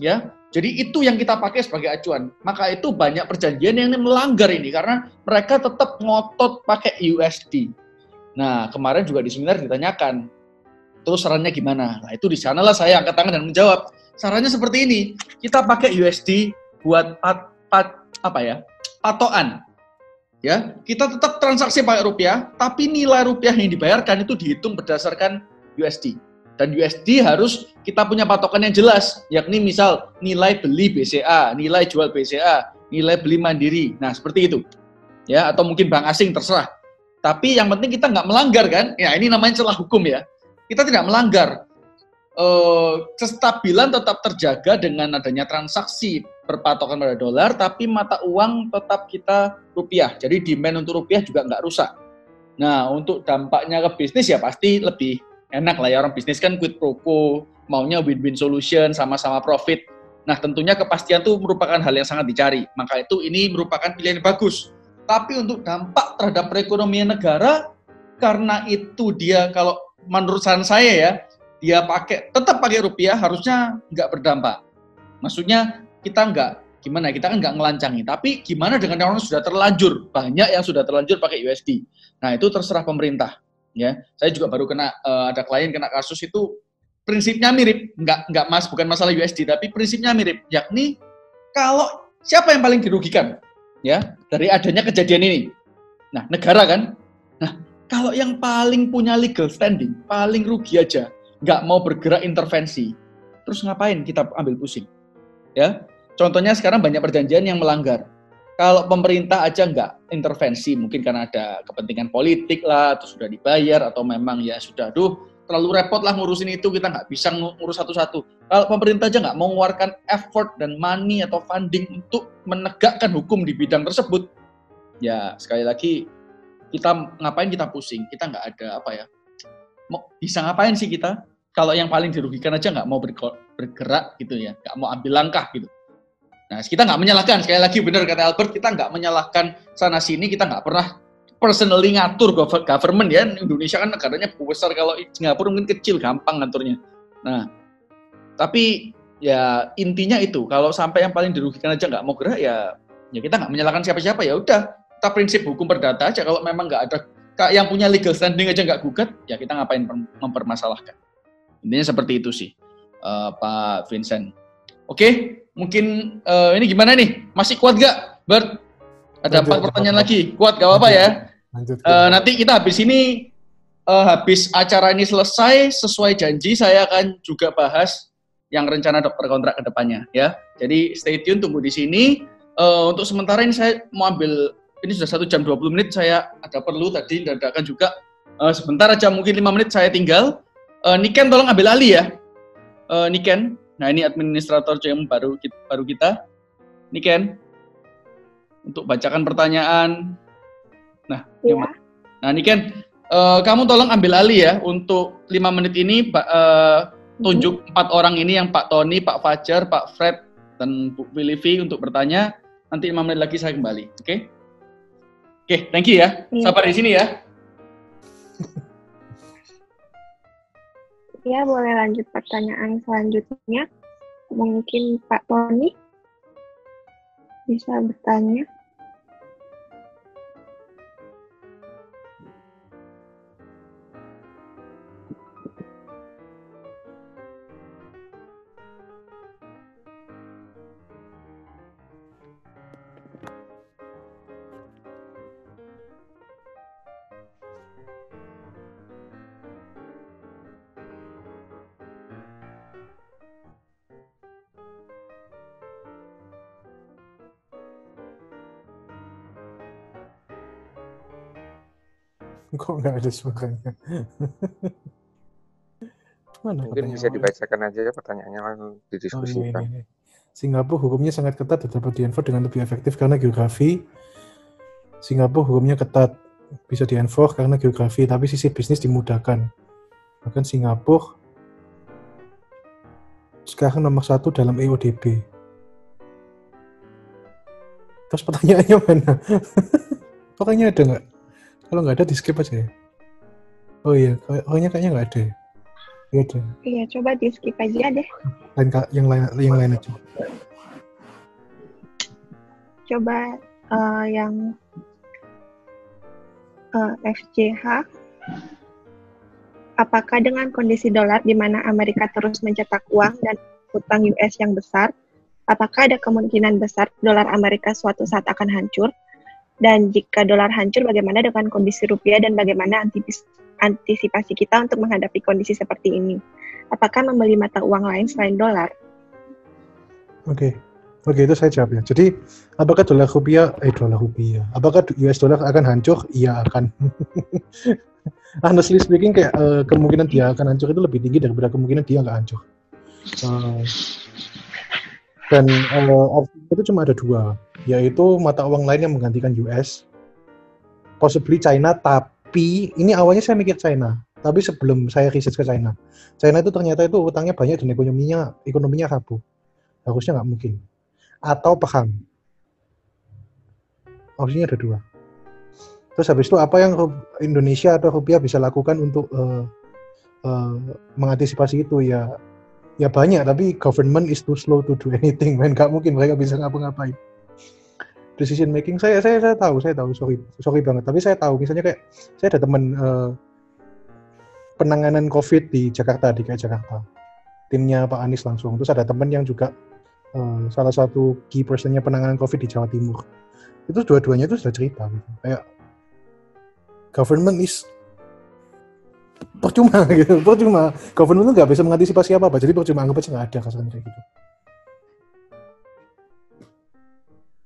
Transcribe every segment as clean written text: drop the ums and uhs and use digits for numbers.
Ya, jadi itu yang kita pakai sebagai acuan. Maka itu banyak perjanjian yang melanggar ini karena mereka tetap ngotot pakai USD. Nah, kemarin juga di seminar ditanyakan, terus sarannya gimana? Nah, itu di sanalah saya angkat tangan dan menjawab. Sarannya seperti ini, kita pakai USD buat patokan. Ya, kita tetap transaksi pakai rupiah, tapi nilai rupiah yang dibayarkan itu dihitung berdasarkan USD. Dan USD harus kita punya patokan yang jelas, yakni misal nilai beli BCA, nilai jual BCA, nilai beli Mandiri. Nah, seperti itu. Ya, atau mungkin bank asing, terserah. Tapi yang penting kita nggak melanggar kan? Ya, ini namanya celah hukum ya. Kita tidak melanggar. Kestabilan tetap terjaga dengan adanya transaksi berpatokan pada dolar, tapi mata uang tetap kita rupiah. Jadi demand untuk rupiah juga nggak rusak. Nah, untuk dampaknya ke bisnis ya pasti lebih enak lah ya. Orang bisnis kan quid pro quo, maunya win-win solution, sama-sama profit. Nah, tentunya kepastian itu merupakan hal yang sangat dicari. Maka itu ini merupakan pilihan yang bagus. Tapi untuk dampak terhadap perekonomian negara, karena itu dia kalau menurut saran saya ya, dia tetap pakai rupiah harusnya nggak berdampak. Maksudnya kita kita kan nggak ngelancangi. Tapi gimana dengan orang yang sudah terlanjur? Banyak yang sudah terlanjur pakai USD. Nah, itu terserah pemerintah. Ya, saya juga baru ada klien kena kasus itu prinsipnya mirip, bukan masalah USD, tapi prinsipnya mirip. Yakni kalau siapa yang paling dirugikan, ya dari adanya kejadian ini? Nah, negara kan. Nah, kalau yang paling punya legal standing, paling rugi aja, nggak mau bergerak intervensi, terus ngapain kita ambil pusing? Ya, contohnya sekarang banyak perjanjian yang melanggar. Kalau pemerintah aja nggak intervensi, mungkin karena ada kepentingan politik lah, atau sudah dibayar, atau memang ya sudah, terlalu repot lah ngurusin itu, kita nggak bisa ngurus satu-satu. Kalau pemerintah aja nggak mau mengeluarkan effort dan money atau funding untuk menegakkan hukum di bidang tersebut, ya sekali lagi kita ngapain kita pusing? Kita nggak ada bisa ngapain sih kita? Kalau yang paling dirugikan aja nggak mau bergerak gitu ya, nggak mau ambil langkah gitu. Nah, kita nggak menyalahkan, sekali lagi benar kata Albert, kita nggak menyalahkan sana sini, kita nggak pernah personally ngatur government ya. Indonesia kan negaranya besar, kalau Singapura mungkin kecil, gampang ngaturnya. Nah, tapi ya intinya itu, kalau sampai yang paling dirugikan aja nggak mau gerak ya kita nggak menyalahkan siapa-siapa, ya udah, kita prinsip hukum perdata aja. Kalau memang nggak ada yang punya legal standing aja nggak gugat, ya kita ngapain mempermasalahkan. Intinya seperti itu sih, Pak Vincent. Oke, mungkin ini gimana nih? Masih kuat gak, Bert? Ada 4 pertanyaan lagi. Kuat gak apa-apa ya? Nanti kita habis acara ini selesai, sesuai janji saya akan juga bahas yang rencana dokter kontrak ke depannya ya. Jadi stay tune, tunggu di sini. Untuk sementara ini saya mau ambil, ini sudah 1 jam 20 menit, saya ada perlu tadi, dadakan juga. Sebentar aja, mungkin 5 menit saya tinggal. Niken tolong ambil alih ya. Niken, nah ini administrator yang baru kita. Niken, untuk bacakan pertanyaan. Nah, ya. Nah Niken, kamu tolong ambil alih ya untuk 5 menit ini. Tunjuk 4 orang ini, yang Pak Tony, Pak Fajar, Pak Fred, dan Bu Filivi untuk bertanya. Nanti 5 menit lagi saya kembali, oke? Oke, thank you ya. Sabar di sini ya. Ya, boleh lanjut pertanyaan selanjutnya. Mungkin Pak Tony bisa bertanya. Kok nggak ada suaranya? Mungkin bisa dibacakan aja pertanyaannya, langsung didiskusikan. Ini. Singapura hukumnya sangat ketat dan dapat di-enforce dengan lebih efektif karena geografi. Singapura hukumnya ketat, bisa di-enforce karena geografi, tapi sisi bisnis dimudahkan. Bahkan Singapura sekarang nomor 1 dalam EODB. Terus pertanyaannya mana? Pokoknya ada nggak? Kalau nggak ada, di skip aja ya. Oh iya, kayaknya nggak ada. Gitu. Iya, coba di skip aja deh. Yang lain aja. Coba yang FJH. Apakah dengan kondisi dolar di mana Amerika terus mencetak uang dan utang US yang besar, apakah ada kemungkinan besar dolar Amerika suatu saat akan hancur? Dan jika dolar hancur, bagaimana dengan kondisi rupiah dan bagaimana antisipasi kita untuk menghadapi kondisi seperti ini? Apakah membeli mata uang lain selain dolar? Oke, itu saya jawab ya. Jadi, apakah dolar rupiah? Apakah US dollar akan hancur? Iya, akan. Honestly speaking, kayak kemungkinan dia akan hancur itu lebih tinggi daripada kemungkinan dia nggak hancur. Dan opsi itu cuma ada dua, yaitu mata uang lain yang menggantikan US, possibly China, tapi ini awalnya saya mikir China, tapi sebelum saya riset ke China itu ternyata itu utangnya banyak dan ekonominya rapuh. Harusnya nggak mungkin. Atau perang. Opsinya ada dua. Terus habis itu apa yang Indonesia atau rupiah bisa lakukan untuk mengantisipasi itu ya banyak, tapi government is too slow to do anything, nggak mungkin mereka bisa ngapa-ngapain. Decision making saya tahu, sorry banget, tapi saya tahu misalnya kayak saya ada teman penanganan COVID di Jakarta, timnya Pak Anies langsung. Terus ada teman yang juga salah satu key personnya penanganan COVID di Jawa Timur. Itu dua-duanya itu sudah cerita gitu. Kayak government is percuma. Government itu nggak bisa mengantisipasi apa-apa, jadi percuma, anggap aja nggak ada kasarnya kayak gitu.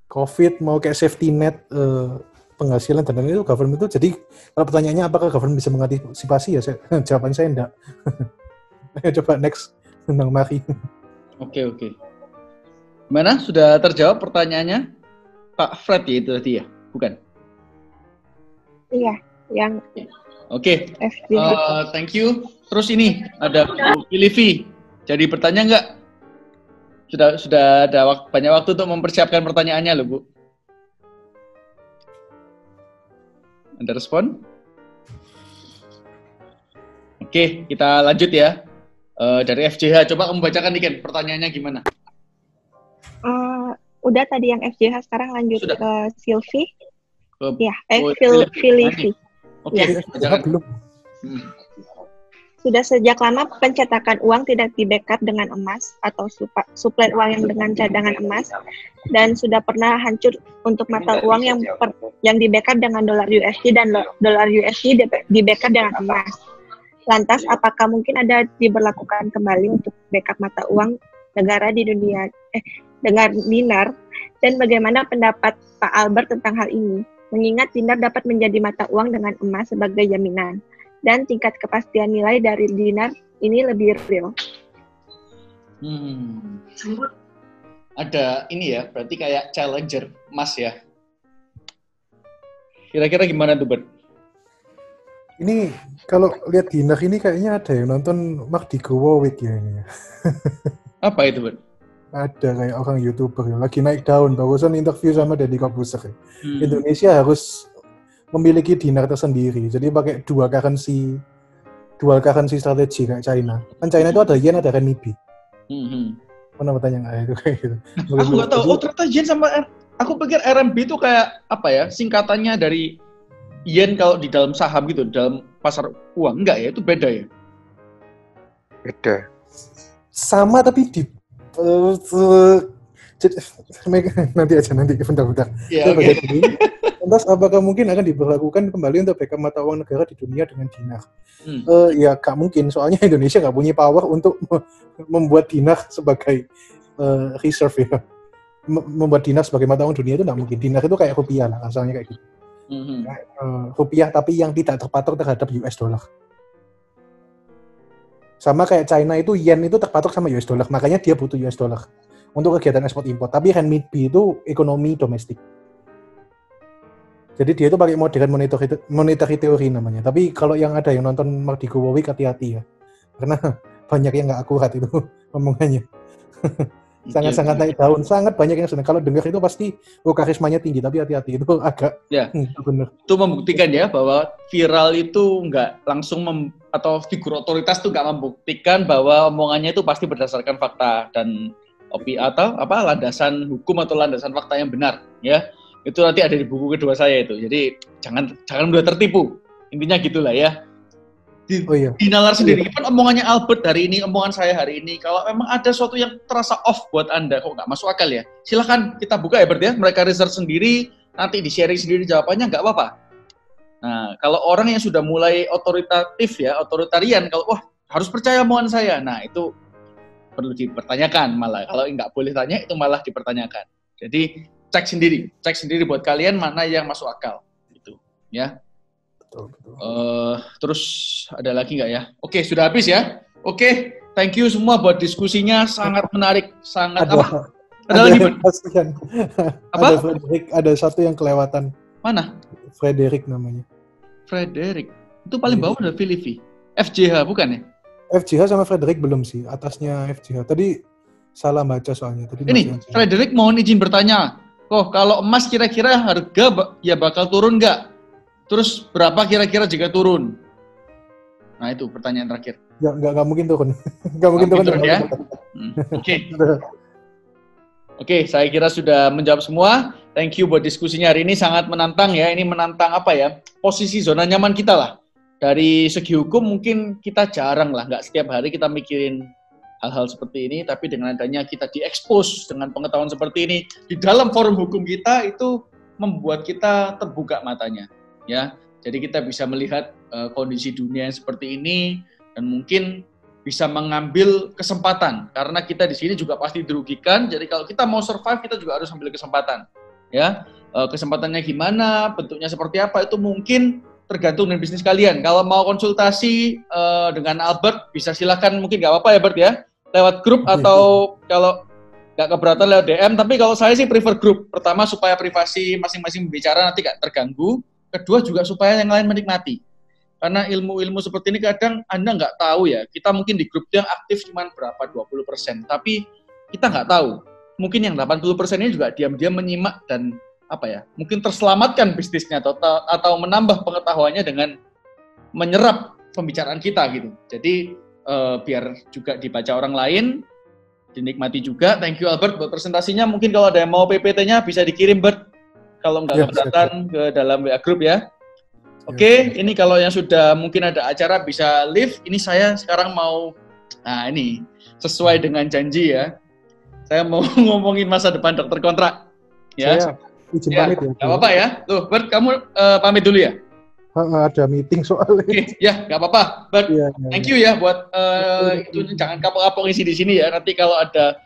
COVID mau kayak safety net, penghasilan dan lain-lain itu government itu. Jadi kalau pertanyaannya apakah government bisa mengantisipasi, ya jawaban saya enggak. Ayo coba next tentang Mari. Oke. Gimana? Sudah terjawab pertanyaannya Pak Fred ya itu tadi ya? Bukan? Iya, yang Oke. FJH. Thank you. Terus ini ada Bu Livi. Jadi bertanya nggak? Sudah ada banyak waktu untuk mempersiapkan pertanyaannya loh, Bu. Ada respon? Oke, kita lanjut ya. Dari FJH, coba kamu bacakan nih Ken, pertanyaannya gimana? Udah tadi yang FJH, sekarang lanjut Sudah. ke Sylvie. Filipi. Oke, Ya. bacakan. Sudah sejak lama pencetakan uang tidak di-backup dengan emas atau suplai uang yang dengan cadangan emas, dan sudah pernah hancur untuk mata uang yang di-backup dengan dolar USD dan dolar USD di-backup dengan emas. Lantas, apakah mungkin ada diberlakukan kembali untuk backup mata uang negara di dunia dengan dinar, dan bagaimana pendapat Pak Albert tentang hal ini? Mengingat dinar dapat menjadi mata uang dengan emas sebagai jaminan, dan tingkat kepastian nilai dari dinar ini lebih real. Ada ini ya, berarti kayak challenger emas ya. Kira-kira gimana tuh, Bert? Ini kalau lihat dinar ini kayaknya ada yang nonton Mark Warwick ya ini. Apa itu, Bert? Ada kayak orang YouTuber yang lagi naik daun, barusan interview sama Deddy Corbuzier. Indonesia harus memiliki dinar tersendiri, jadi pakai dual currency strategi kayak China. Kan China itu ada yen, ada renminbi. Mana bertanya nggak itu kayak gitu? Aku nggak tahu. Oh ternyata yen sama aku pikir RMB itu kayak apa ya? Singkatannya dari yen kalau di dalam saham gitu, dalam pasar uang. Enggak ya? Itu beda ya? Beda. Sama tapi di nanti bentar. Ya, okay. Lantas apakah mungkin akan diberlakukan kembali untuk backup mata uang negara di dunia dengan dinar? Ya gak mungkin, soalnya Indonesia gak punya power untuk membuat dinar sebagai reserve ya. Membuat dinar sebagai mata uang dunia itu gak mungkin. Dinar itu kayak rupiah lah, asalnya kayak gitu. Rupiah tapi yang tidak terpatok terhadap US dollar. Sama kayak China itu yen itu terpatok sama US dollar, makanya dia butuh US dollar untuk kegiatan ekspor impor. Tapi renminbi itu ekonomi domestik. Jadi dia itu pakai modern monetary theory namanya. Tapi kalau yang ada yang nonton Mark Warwick, hati-hati ya, karena banyak yang nggak akurat itu omongannya. Sangat-sangat naik daun. Sangat banyak yang senang. Kalau dengar itu pasti karismanya tinggi, tapi hati-hati itu agak benar. Itu membuktikan ya bahwa viral itu nggak langsung atau figur otoritas itu nggak membuktikan bahwa omongannya itu pasti berdasarkan fakta dan atau landasan hukum atau landasan fakta yang benar ya. Itu nanti ada di buku kedua saya itu. Jadi jangan mudah tertipu. Intinya gitulah ya. Di nalar sendiri kan omongannya Albert hari ini, omongan saya hari ini. Kalau memang ada sesuatu yang terasa off buat Anda, kok nggak masuk akal ya, silahkan kita buka ya Bert ya. Mereka research sendiri, nanti di-sharing sendiri jawabannya, nggak apa-apa. Nah, kalau orang yang sudah mulai otoritatif ya, otoritarian, kalau wah harus percaya omongan saya, nah itu perlu dipertanyakan malah. Kalau nggak boleh tanya, itu malah dipertanyakan. Jadi cek sendiri buat kalian mana yang masuk akal, gitu ya. Terus ada lagi nggak ya? Oke, sudah habis ya. Oke, thank you semua buat diskusinya, sangat menarik, sangat ada lagi apa? Ada satu yang kelewatan. Mana? Frederick namanya. Frederick itu paling bawah ada Filipi. FJH bukan ya? FJH sama Frederick belum sih, atasnya FJH. Tadi salah baca soalnya. Tadi ini Frederick mohon izin bertanya. Kalau emas kira-kira harga ya bakal turun nggak? Terus berapa kira-kira jika turun? Nah itu pertanyaan terakhir. Nggak mungkin turun. Nggak mungkin turun ya? Oke, saya kira sudah menjawab semua. Thank you buat diskusinya hari ini, sangat menantang ya. Ini menantang apa ya? Posisi zona nyaman kita lah. Dari segi hukum mungkin kita jarang lah, nggak setiap hari kita mikirin hal-hal seperti ini, tapi dengan adanya kita diekspos dengan pengetahuan seperti ini di dalam forum hukum kita, itu membuat kita terbuka matanya. Ya, jadi kita bisa melihat kondisi dunia yang seperti ini dan mungkin bisa mengambil kesempatan karena kita di sini juga pasti dirugikan. Jadi kalau kita mau survive kita juga harus ambil kesempatan. Ya, kesempatannya gimana, bentuknya seperti apa itu mungkin tergantung dengan bisnis kalian. Kalau mau konsultasi dengan Albert bisa silakan, mungkin nggak apa-apa ya Bert ya, lewat grup atau kalau nggak keberatan lewat DM. Tapi kalau saya sih prefer grup. Pertama supaya privasi masing-masing berbicara nanti nggak terganggu. Kedua juga supaya yang lain menikmati. Karena ilmu-ilmu seperti ini kadang Anda nggak tahu ya. Kita mungkin di grup yang aktif cuma berapa 20%, tapi kita nggak tahu. Mungkin yang 80% ini juga diam-diam menyimak dan mungkin terselamatkan bisnisnya atau menambah pengetahuannya dengan menyerap pembicaraan kita gitu. Jadi biar juga dibaca orang lain, dinikmati juga. Thank you Albert buat presentasinya. Mungkin kalau ada yang mau PPT-nya bisa dikirim Bert. Kalau nggak keberatan ke dalam WA group ya. Oke, ini kalau yang sudah mungkin ada acara bisa live. Ini saya sekarang mau, ini sesuai dengan janji ya. Saya mau ngomongin masa depan dokter kontrak. Ya, saya izin pamit ya. Nggak apa-apa ya. Tuh, Bert, kamu pamit dulu ya. Ada meeting soalnya. Oke, ya nggak apa-apa. Bert, thank you ya buat itu. Jangan kapok-kapok isi di sini ya. Nanti kalau ada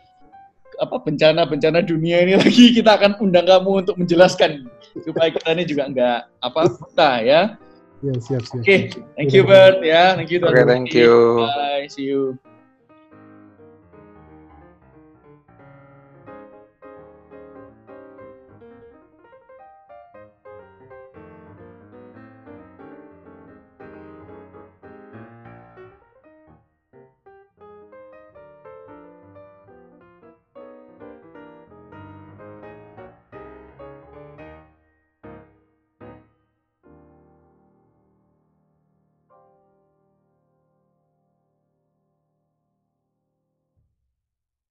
bencana dunia ini lagi, kita akan undang kamu untuk menjelaskan supaya kita ini juga nggak buta ya. Ya, siap. Oke, thank you Bert ya, thank you. Oke, thank you. Bye, see you.